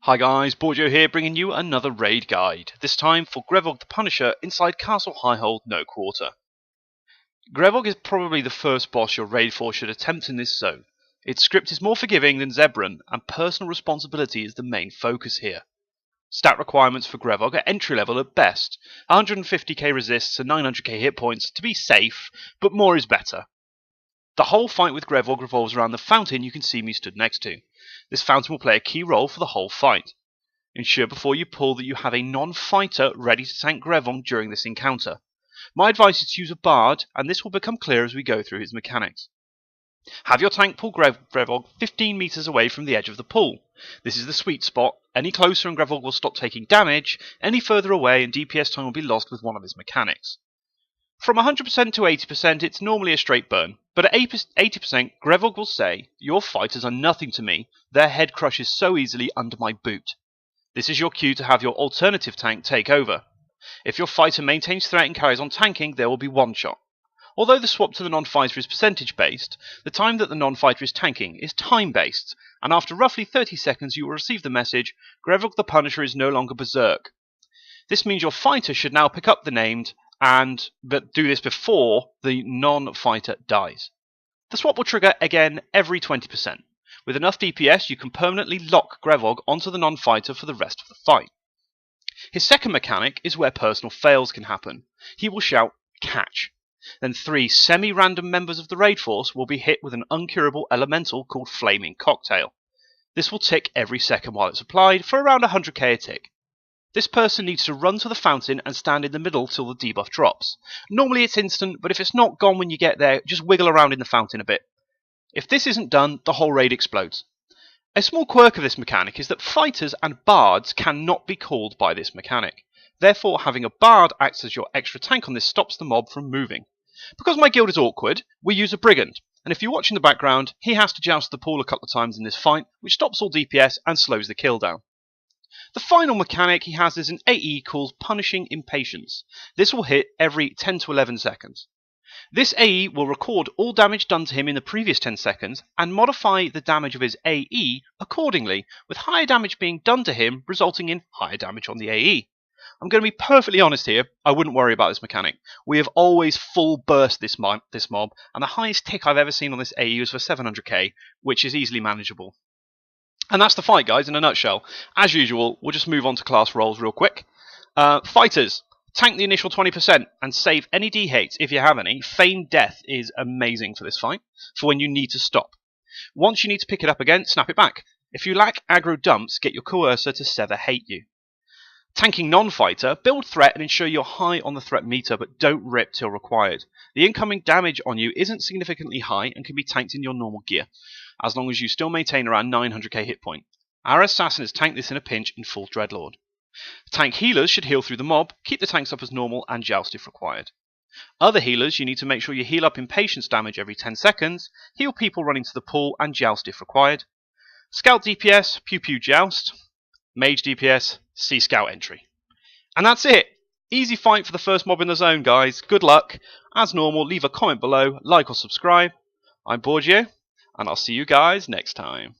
Hi guys, Borgio here bringing you another raid guide, this time for Grevog the Punisher inside Castle Highhold No Quarter. Grevog is probably the first boss your raid force should attempt in this zone. Its script is more forgiving than Zebran, and personal responsibility is the main focus here. Stat requirements for Grevog are entry level at best, 150k resists and 900k hit points to be safe, but more is better. The whole fight with Grevog revolves around the fountain you can see me stood next to. This fountain will play a key role for the whole fight. Ensure before you pull that you have a non-fighter ready to tank Grevog during this encounter. My advice is to use a bard, and this will become clear as we go through his mechanics. Have your tank pull Grevog 15 meters away from the edge of the pool. This is the sweet spot. Any closer and Grevog will stop taking damage, any further away and DPS time will be lost with one of his mechanics. From 100% to 80% it's normally a straight burn, but at 80% Grevog will say, "Your fighters are nothing to me, their head crushes so easily under my boot." This is your cue to have your alternative tank take over. If your fighter maintains threat and carries on tanking, there will be one shot. Although the swap to the non-fighter is percentage based, the time that the non-fighter is tanking is time based, and after roughly 30 seconds you will receive the message, Grevog the Punisher is no longer berserk. This means your fighter should now pick up the named, but do this before the non-fighter dies. The swap will trigger again every 20%. With enough DPS, you can permanently lock Grevog onto the non-fighter for the rest of the fight. His second mechanic is where personal fails can happen. He will shout, "Catch." Then 3 semi-random members of the raid force will be hit with an uncurable elemental called Flaming Cocktail. This will tick every second while it's applied for around 100k a tick. This person needs to run to the fountain and stand in the middle till the debuff drops. Normally it's instant, but if it's not gone when you get there, just wiggle around in the fountain a bit. If this isn't done, the whole raid explodes. A small quirk of this mechanic is that fighters and bards cannot be called by this mechanic. Therefore, having a bard acts as your extra tank on this stops the mob from moving. Because my guild is awkward, we use a brigand, and if you watch in the background, he has to joust the pool a couple of times in this fight, which stops all DPS and slows the kill down. The final mechanic he has is an AE called Punishing Impatience. This will hit every 10 to 11 seconds. This AE will record all damage done to him in the previous 10 seconds and modify the damage of his AE accordingly, with higher damage being done to him resulting in higher damage on the AE. I'm going to be perfectly honest here, I wouldn't worry about this mechanic. We have always full burst this mob, and the highest tick I've ever seen on this AE was for 700k, which is easily manageable. And that's the fight, guys, in a nutshell. As usual, we'll just move on to class roles real quick. Fighters. Tank the initial 20% and save any D-hates if you have any. Feigned death is amazing for this fight, for when you need to stop. Once you need to pick it up again, snap it back. If you lack aggro dumps, get your coercer to sever hate you. Tanking non-fighter, build threat and ensure you're high on the threat meter, but don't rip till required. The incoming damage on you isn't significantly high and can be tanked in your normal gear, as long as you still maintain around 900k hit point. Our assassin has tanked this in a pinch in full Dreadlord. Tank healers should heal through the mob, keep the tanks up as normal, and joust if required. Other healers, you need to make sure you heal up impatience damage every 10 seconds, heal people running to the pool, and joust if required. Scout DPS, pew pew joust. Mage DPS, see scout entry. And that's it! Easy fight for the first mob in the zone, guys. Good luck. As normal, leave a comment below, like or subscribe. I'm Borgio, and I'll see you guys next time.